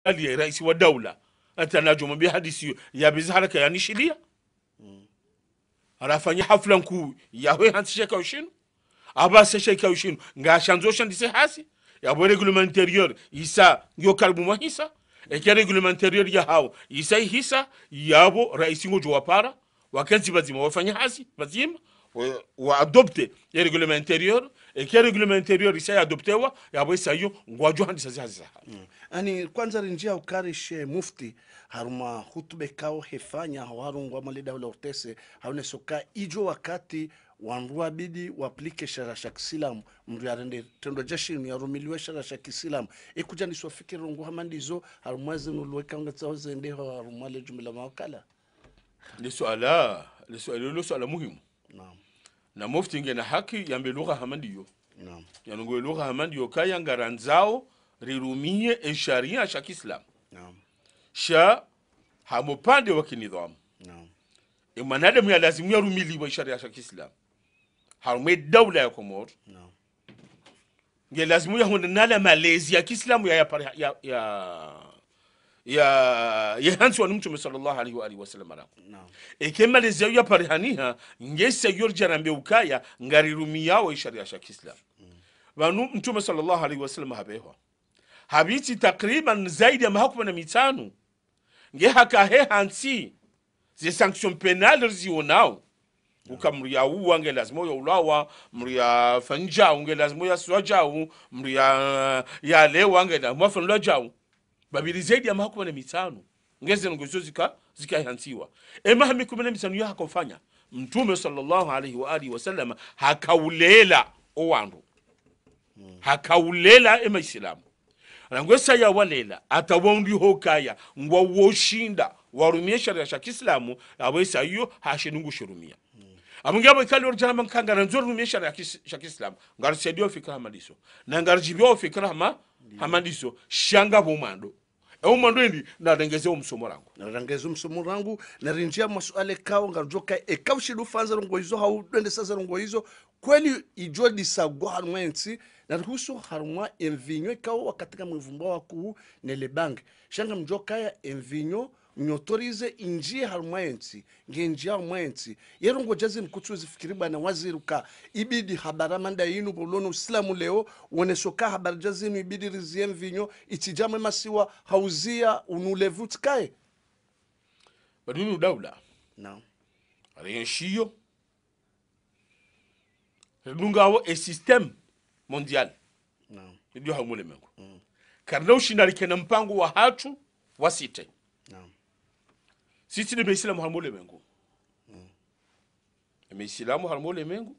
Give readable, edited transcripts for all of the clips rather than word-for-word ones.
ali rais wa daula atanajo mbi hadisi ya bizharaka yani shilia arafanya hafla nkuu yawe hansi ka ushinu aba se ka ushinu ngashanzo shandise hasi ya bo règlement intérieur isa yo kalbu mahisa e ke règlement intérieur ya hao isa hisa yabo rais ngojo wapara wakenzi bazima wafanya hasi bazima wa adopte ya règlement intérieur e ke règlement intérieur isa adoptewa yabo isa yo ngwajo handisa hasi ani kwanza rinjia ukarishe mufti haruma hutube kao hefanya hawarungwa malida ula urtese haune soka ijo wakati wanrua bidi waplike shara shakisilamu mru ya rende tendo jashini ya rumiliwe shara shakisilamu ekuja niswafiki rungu hamandizo harumwazi nuluweka unga tsaho zendeho harumwale jumila mawakala li suala muhimu na mufti nge na haki yambe lugha hamandiyo yanungu lugha hamandiyo kaya ngaranzao rirumie e sharia shak islam sha hamupande wa kinidhamu e manadamu ya lazimu ya rumili wa sharia shak islam harume dawla ya Komoro nge lazimu ya honda nala malezi ya kiislamu ya hansi wa Mtume sallallahu alaihi wa alihi wasallam e ke malezi ya parihaniha nge seyor jarambe ukaya ngarirumia wa sharia shak islam vanu Mtume sallallahu alaihi wasallam habeho habiti takriban zaidi ya mahakuma na mitano nge haka he hansi zi sanction penale zionao ukamria uwa nge lazimo ya ulawa mria fanja nge lazimo ya swaja mria ya lewa nge na mwafanula jao babiri zaidi ya mahakuma na mitano ngeze ngozo zika hansiwa mahami kuma na mitano ya hakofanya Mtume sallallahu alaihi wa alihi wasallam hakaulela owandu hakaulela Islamu Rangwesa ya walela atawondi hokaya ngwa woshinda warumie sharia shak islamu awesa yo hashinungu shurumia amungabo ikali orjana mankanga ranzor rumie sharia shak islamu ngar sedio fikra hamadiso na ngar jibyo fikra hamadiso shanga bomando umando ndi na rengeze umsomo rangu na rinjia masuale kao ngarjoka ekawshidu fanza ngo hizo haudende sasa ngo hizo kweli ijodi sagwa harmwensi na ruhusu harumwa envinyo kao wakatika mwivumba waku nele bank shanga mjoka ya envinyo nyotorize injie harumwensi ngenjia mwensi yerongo jazi mkutu zifikiri bana waziruka ibidi habara manda yinu bolono islamu leo wonesoka habara jazi ibidi rizie envinyo itijame masiwa hauzia unulevu tikae badunu daula rienshiyo lungawo e système mondial ndio hamule mengo karna ushinari kena mpango wa hatu wasite sisi ni Islamu hamule mengo Islamu hamule mengo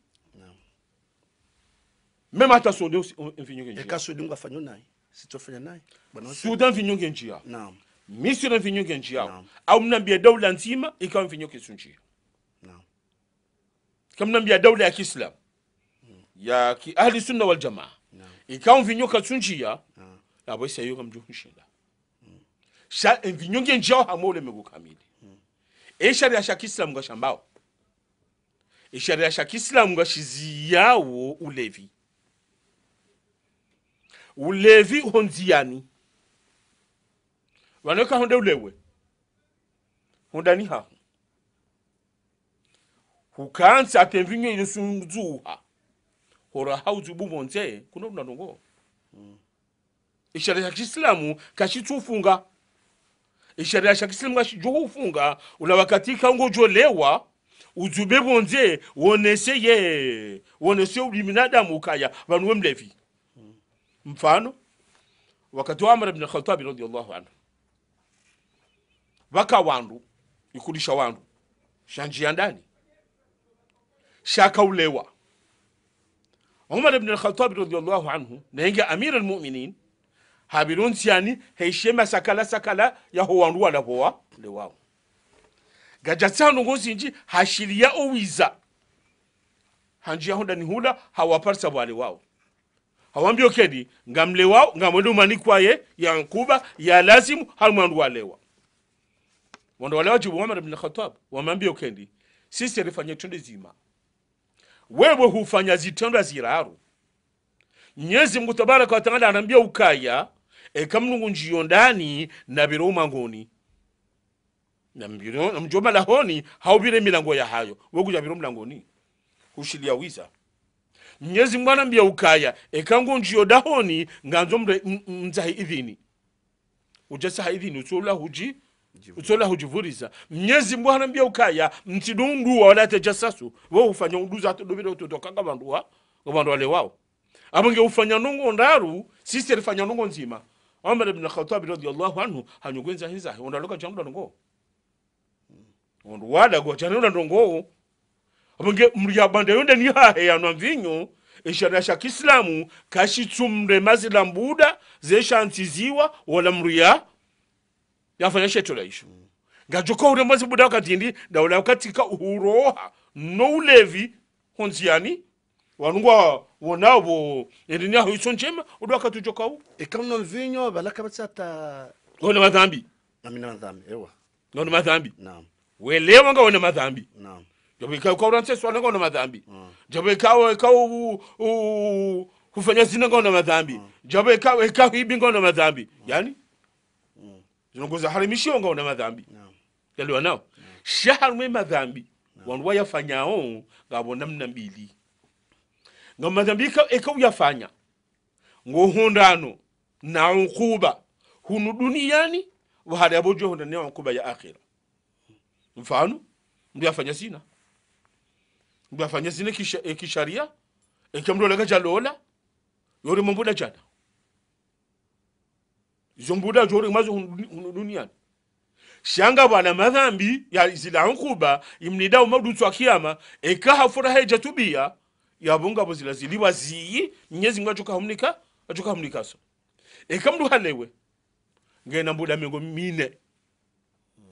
mema hata sonde mfinyo ngenjia ekaso dunga fanyo nai sitofanya nai Sudan mfinyo ngenjia Misri mfinyo ngenjia au mnambia daula nzima ikawa mfinyo kisunjia kama mnambia daula ya Kiislamu ya ki ahli sunna wal jamaa ikawa mfinyo kasunjia abo sayo kamjuhishila sha mfinyo ngenjia hamule mengo kamili sharia shak islam ngashambao sharia shak islam ngashiziyawo ulevi honziani waneka honda ulewe honda ni ha hukansa atemvinyo ile sunzuha hora hauzu bubonze kuno mnadongo sharia shak islam kashitufunga sharia shak islam ngashijufunga ula wakati kangojo lewa uzubebonze wonese uliminadamu kaya vanwe mlevi mfano wakati wa Umar ibn Khattab radiyallahu anhu waka wandu ikulisha wandu shanjia ndani shaka ulewa Umar ibn Khattab radiyallahu anhu nenga amir almu'minin habirun siani heshema sakala ya wandu wala boa lewao gajatsano ngozinji hashiria owiza hanjia honda ni hula hawaparsa wale wao hawambio kedi ngamle wao ngamondo manikwaye ya nkuba ya lazimu halmandu walewa wando walewa jibu Umar ibn Khattab wamambio kedi sisi rifanye tunde zima wewe hufanya zitendo ziraru Mwenyezi Mungu Tabaraka wa Taala anambia ukaya ekamnungu njiyo ndani na biro mangoni na mjoma lahoni haubire milango ya hayo wokuja biro mlangoni kushilia wiza Mnyezi mwana mbia ukaya ekangu njiyo dahoni nganzo mzahi idhini ujasa idhini utola hujivuriza Mnyezi mwana mbia ukaya mtidundu wala tejasasu wo ufanya uduza atodobire utotokanga bandu wale wao abange ufanya nungo ndaru sisi alifanya nungo nzima Umar ibn Khattab radiyallahu anhu hanyugwenza hinza ondaloka jambo ndongo wada go chanula ndongo abange mryabande yonde ni hahe ya nwanvinyo ishara ya Kiislamu kashitsumre mazilambuda zeshantiziwa wala mrya yafanya sheto laisho ngajoko ure mazibuda wakatindi dawla wakatika uhuroha no ulevi honziani wanungwa wonabo edinya hisonchema udwaka tujokau ekamno vinyo balaka batsata wona madhambi amina madhambi ewa wona madhambi naam welewa nga wona madhambi naam jobe ka ko ranse swana nga wona madhambi jobe ka kufanya zina nga wona madhambi jobe ka hibi nga wona madhambi yani zinongoza harimishio nga wona madhambi naam yaliwa nao shahar me madhambi wanwa yafanyao ngabona mna mbili nga madhambi eka uyafanya ngohondano na ukuba hunu duniani wa hada bojo honda ne ukuba ya akhira mfano ndio afanya sina ndio afanya sina kisharia ekamdo laga jalola yori mbuda jana zombuda jori mazo hunu duniani shanga bwana madhambi ya zila ukuba imnida umadutu akiyama eka hafura haja tubia yabunga bozila ziliwa ziyi Mnyezi Mungu achoka humnika so ekamdu halewe ngena mbuda mengo mine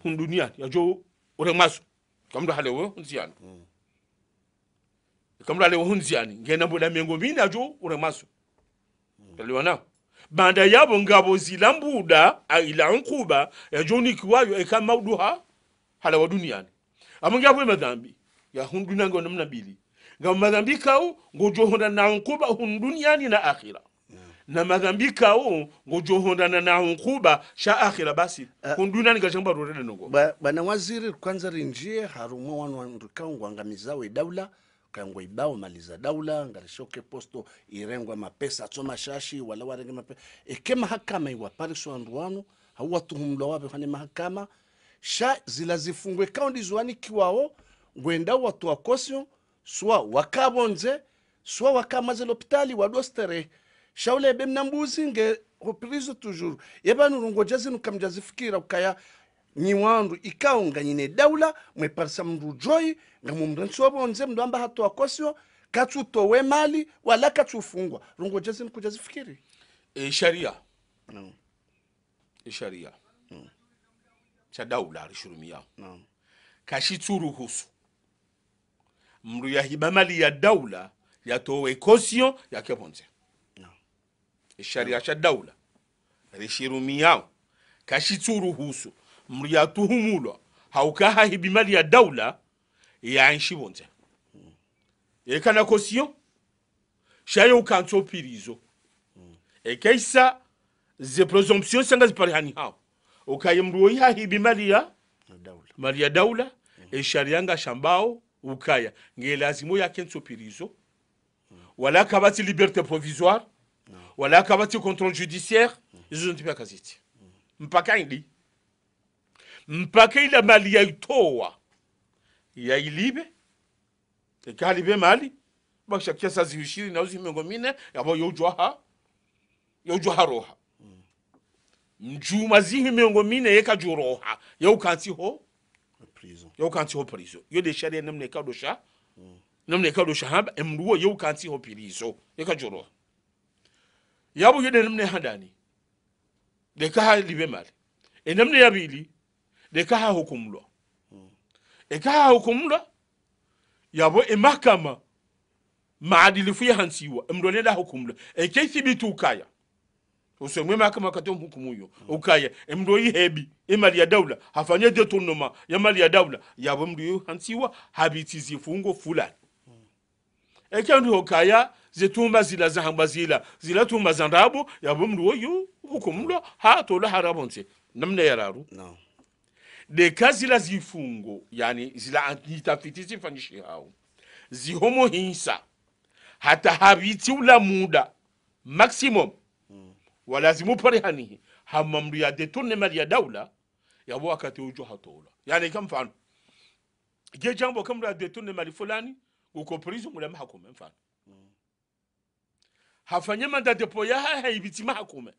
hundunia yajo uremaso kamdu halewe hunziani kamdu halewe hunziani ngena mbuda mengo mine yajo uremaso taliwana banda yabo ngabo zila mbuda ila nkuba yajo nikiwayo ekamauduha halawa duniani amangabo madhambi ya hundunia ngo namna bili nga madhambi kao ngojohonda na nkuba duniani na akhira na madhambi kao ngojohonda na nkuba sha akhira basi duniani gashamba rorele nongo bana waziri kwanza rinjie harumwa wanrikao ngwangamizawe daula kangwa ibao maliza daula ngalishoke posto irengwa mapesa tsoma shashi wala warenge mapesa ekema hakama iwapariswa ndwanu hawa tuhumlo wabe hane mahakama sha zilazifungwe kaundi zwani kiwao ngwenda watu wakosio swa wakabonze swa wakamaze l'hôpital wadostere shaule bemnambuzi nge reprise toujours yebanu rungojazi nukamjazifikira ukaya nyiwandu ikaunga nyine daula mweparisa mndu joy ngamumrenso bonze mndu amba hatu akosio katutowe mali wala katufungwa rungojazi nukujazifikiri sharia sharia cha daula rishurumia kashitsuru husu mru ya hibamali ya daula ya towe kosio ya kebonze sharia cha daula rishirumia kashitsuru husu mru ya tuhumulo haukaha hibimali ya daula ya nshibonze ekana kosio shayo ukanto pirizo ekaisa ze presumption sanga ziparihani hao ukayemru ya hibimali ya daula mali ya daula sharia nga shambao ukaya ngelazimo yake nsopirizo wala kabati liberté provisoire wala kabati contrôle judiciaire izo ntipia kaziti mpaka ila mali ya itoa ya ilibe ekalibe mali bakisha kiasa zibishiri na uzi mengo mine yabo yojwa roha mjuma zihi mengo mine yeka juroha yokanti ho prison yo de sharia namne kadosha haba emruo yo kanti ho prison yeka joro yabo yede namne handani de ka libe mali namne yabili de ka hukumlo hukumlo yabo mahkama maadili fu hansiwa emrone da hukumlo kaythibitu kaya usemwe mahakama katom hukumu yo ukaya emdo yihebi imali ya daula hafanye detournement ya mali ya daula yabo mdo hansiwa habiti zifungo fulani ekyandu ukaya zetumba zila zahamba zila tumba zandabu yabo mdo yo hukumlo ha to la harabonse namna yararu no de kazi la zifungo yani zila nitafiti zifanyishi hao zihomo hinsa hata habiti ula muda maximum walazimu pare hanihi hamamdu ya detournement ya daula ya wakati ujo hatola yani kama mfano je jambo kama la detournement fulani uko prison mula mahakuma mfano hafanye manda depo ya haibiti mahakuma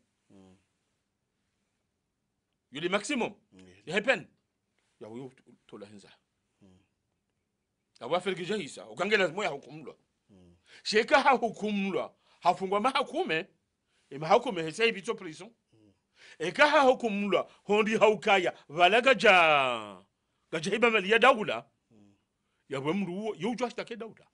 yule maximum ya pen ya huyo tola hinza ya wafeli jahisa ukangela moya hukumlwa sheka ha hukumlwa hafungwa mahakume mahakume hesa ibito prison eka ha hukumlwa hondi haukaya valaga gajiba mali ya daula ya wemru yujwa shtake daula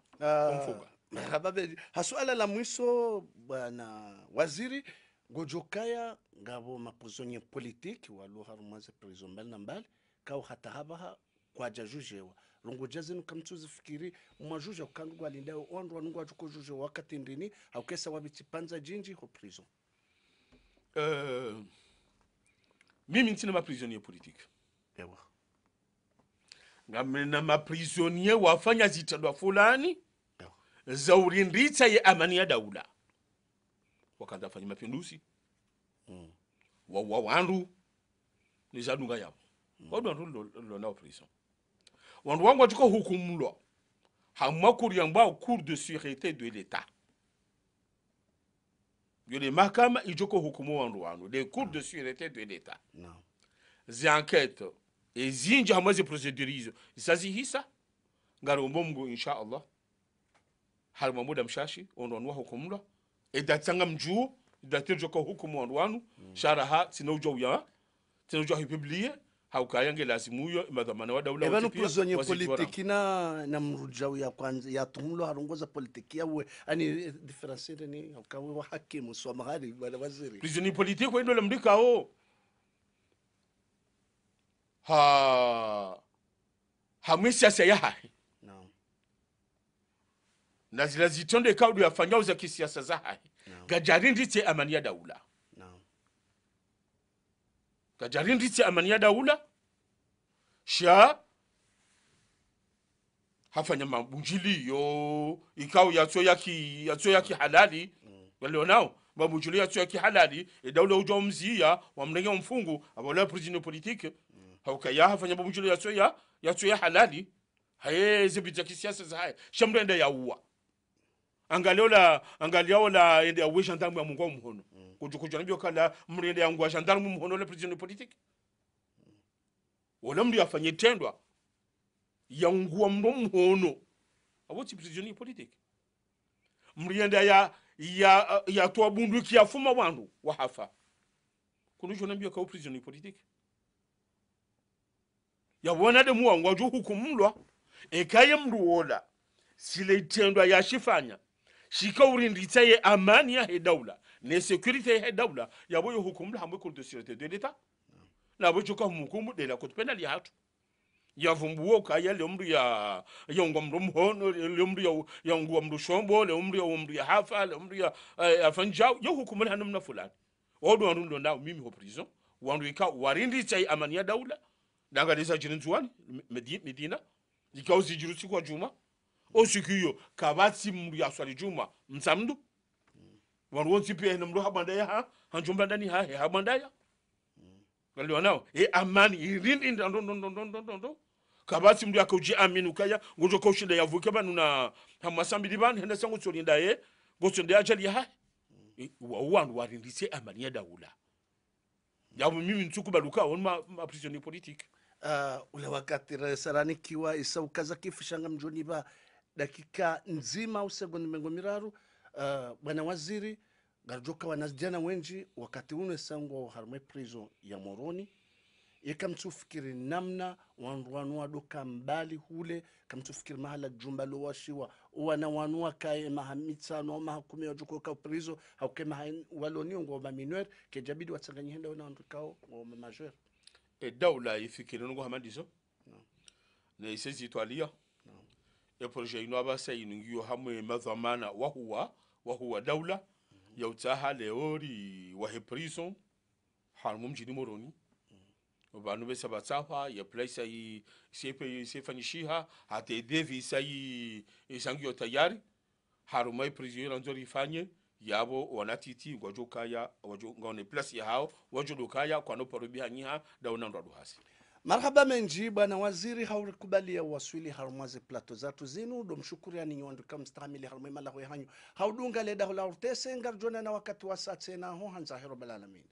kumfuga hababe hasuala la mwiso bwana waziri gojokaya ngabo maprisonnier politique walo harumaze prison mbali na mbali kao hata habaha kwa jajujewa rungu jazinu kamtuzi fikiri mwajuja ukangu alindao ondo wanungu ajuko juje wakati ndini haukesa wabiti panza jinji ho prison mimi ntina ma prisonnier politique ewa ngamena ma prisonnier wafanya zitandwa fulani za urindritsa ye amani ya daula wakaanza fanya mapinduzi wandu ni zadunga yabo wandu lo na prison wandu wangu tuko hukumulwa hamakuri yamba cour de sûreté de l'état yole mahakama ijoko hukumu wandu les cours de sûreté de l'état no zi enquête ezinji hamaze procédure hizo zazihisa ngarombo mgo insha Allah har mamuda mshashi onwanwa hukumulwa edatsanga mjuo datirjo ko hukumu wandu sharaha sinojwa ya sinojwa hipublie haukayange lazimuyo madhamana wa daula ebanu prisonnier politique na mrujao ya kwanza ya tumlo harongoza politique yawe ani difference ni haukawe wa hakimu so mahali bwana waziri prisonnier politique wendo le mdika hamisi ya hai no na zila zitonde kaudu ya fanyao za kisiasa za hai gajarindi te amani ya daula no gajarindi te amani ya daula sha hafanya mabunjili yo ikao yatso yaki halali wale nao mabunjili yatso yaki halali daula ujo mzia wamnenge mfungu abola prisoner politique hauka hafanya mabunjili yatso ya halali haye zibita kisiasa za haya shamrenda ya uwa angaliola ende awe gendarme ya mungu mhono kujukujana bio kala mrende yangu gendarme mhono le prisoner politique wala mri afanye tendwa ya nguwa mhono aboti prisoner politique mrienda ya toa bunduki ya fuma wandu wahafa kunujona bio ka prisoner politique ya wana de muwa ngwaju hukumulwa ekaye mruola sile tendwa ya shifanya shika urinditsa ye amani ya daula ne security ya daula ya boyo hukumla hamwe cour de sûreté de l'état na boyo ka hukumu de la cour pénale ya hatu ya vumbuo ka ya lomru ya ngomru mhono lomru ya ngomru shombo lomru ya hafa lomru ya afanjao yo hukumla hanumna fulani odo wandu ndo mimi ho prison wandu ika warinditsa ye amani ya daula danga desa jirinzuani medina ikauzi jirusi kwa juma osikiyo kabati mru ya swali juma msamdu wandu wonsi pia na mru habandaya hanjumba ndani habandaya wale wanao amani irindi ndo kabati mru akauji aminu kaya ngojo koshida yavuke banu na hamasambi dibani henda sangu tsolinda gosonde ajali wandu warindise amani ya daula ya mimi ntuku baluka on ma prisonnier politique ule wakati sarani kiwa isa ukaza kifishanga mjoni ba dakika nzima au sekondi mengo miraru bwana waziri garjoka wanajana wenji wakati une sango harme prison ya Moroni yekamtufikiri namna wanwanua doka mbali hule kamtufikiri mahala jumba lo washiwa wana wanua kae mahamitsa no mahakumi ya juko ka prison haukema waloni ngo ba mineur ke jabidi watsanganye henda wana ndukao ngo majeur daula ifikiri ngo hamadiso ne isezi twalia ya projet ino abasa inungiyo hamwe madhamana wa huwa daula ya utaha leori wa prison harmu mjini Moroni banu be sabatsafa ya place yi sefanyishiha hata devi sai isangio tayari harumai prisonnier nzori fanye yabo wanatiti wajo kaya wajo ngone place ya hao wajo dokaya kwa no porobi hanyiha da unando duhasi. Marhaba menji bwana waziri haurikubalia waswili harumaze plato zatu zinu domshukuri ani nyondo kam stamili harumai mala hanyu haudunga leda hola urtese ngarjona na wakati wasatse na ho hanza hero balalamin